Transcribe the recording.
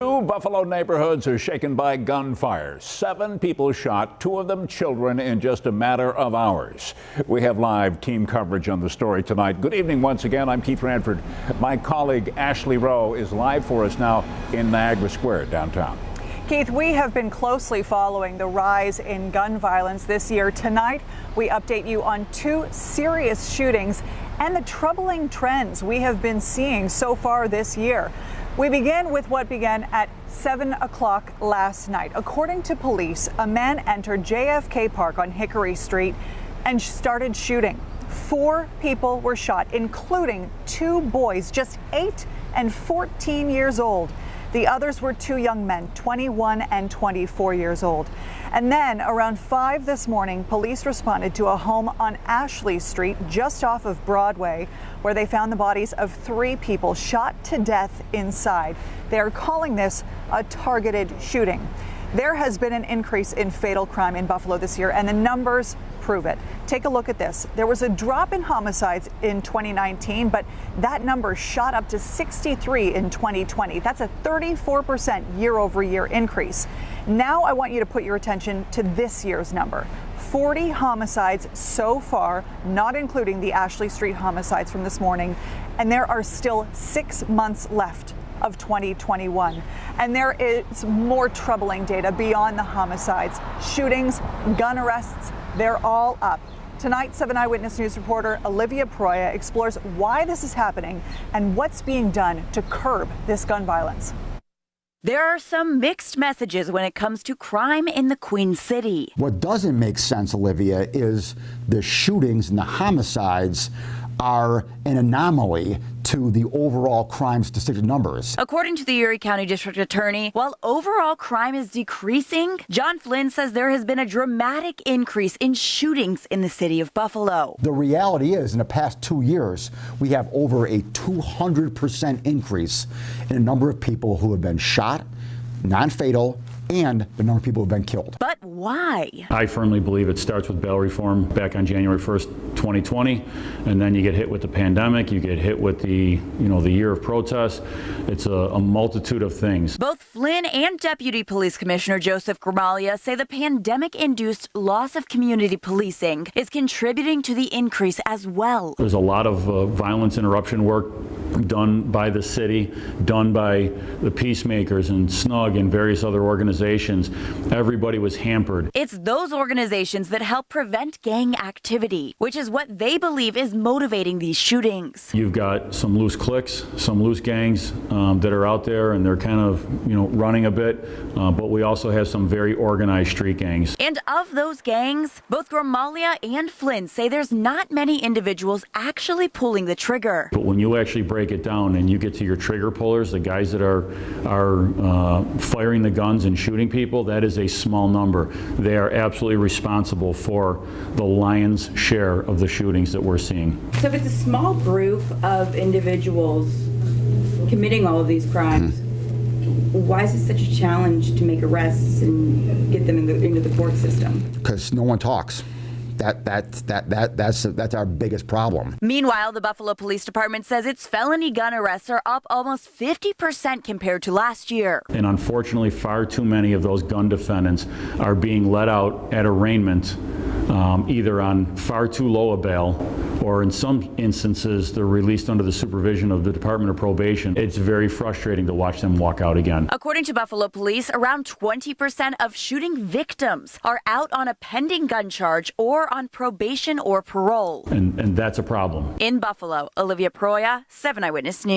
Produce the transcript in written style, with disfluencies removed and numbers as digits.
Two Buffalo neighborhoods are shaken by gunfire. 7 people shot, 2 of them children, in just a matter of hours. We have live team coverage on the story tonight. Good evening once again. I'm Keith Radford. My colleague Ashley Rowe is live for us now in Niagara Square downtown. Keith, we have been closely following the rise in gun violence this year. Tonight, we update you on 2 serious shootings and the troubling trends we have been seeing so far this year. We begin with what began at 7 o'clock last night. According to police, a man entered JFK Park on Hickory Street and started shooting. 4 people were shot, including 2 boys, just 8 and 14 years old. The others were 2 young men, 21 and 24 years old. And then around 5 this morning, police responded to a home on Ashley Street, just off of Broadway, where they found the bodies of 3 people shot to death inside. They are calling this a targeted shooting. There has been an increase in fatal crime in Buffalo this year, and the numbers prove it. Take a look at this. There was a drop in homicides in 2019, but that number shot up to 63 in 2020. That's a 34% year-over-year increase. Now I want you to put your attention to this year's number. 40 homicides so far, not including the Ashley Street homicides from this morning, and there are still 6 months left of 2021. And there is more troubling data beyond the homicides. Shootings, gun arrests, they're all up. Tonight, 7 Eyewitness News reporter Olivia Proya explores why this is happening and what's being done to curb this gun violence. There are some mixed messages when it comes to crime in the Queen City. What doesn't make sense, Olivia, is the shootings and the homicides are an anomaly to the overall crime statistic numbers. According to the Erie County District Attorney, while overall crime is decreasing, John FLYNN says there has been a dramatic increase in shootings in the city of Buffalo. The reality is, in the past 2 years, we have over a 200% increase in the number of people who have been shot, non-fatal, and the number of people who have been killed. But why? I firmly believe it starts with bail reform back on January 1st, 2020, and then you get hit with the pandemic, you get hit with the year of protests. It's a multitude of things. Both FLYNN and Deputy Police Commissioner Joseph Gramalia say the pandemic-induced loss of community policing is contributing to the increase as well. There's a lot of violence interruption work done by the city, done by the peacemakers and SNUG and various other organizations. Everybody was hampered. It's those organizations that help prevent gang activity, which is what they believe is motivating these shootings. You've got some loose cliques, some loose gangs that are out there, and they're kind of, running a bit, but we also have some very organized street gangs. And of those gangs, both Gramalia and FLYNN say there's not many individuals actually pulling the trigger. But when you actually break it down and you get to your trigger pullers, the guys that are firing the guns and shooting people, that is a small number. They are absolutely responsible for the lion's share of the shootings that we're seeing. So if it's a small group of individuals committing all of these crimes, why is it such a challenge to make arrests and get them into the court system? Because no one talks. That's our biggest problem. Meanwhile, the Buffalo Police Department says its felony gun arrests are up almost 50% compared to last year. And unfortunately, far too many of those gun defendants are being let out at arraignment, either on far too low a bail, or in some instances, they're released under the supervision of the Department of Probation. It's very frustrating to watch them walk out again. According to Buffalo Police, around 20% of shooting victims are out on a pending gun charge or on probation or parole. And that's a problem. In Buffalo, Olivia Proya, 7 Eyewitness News.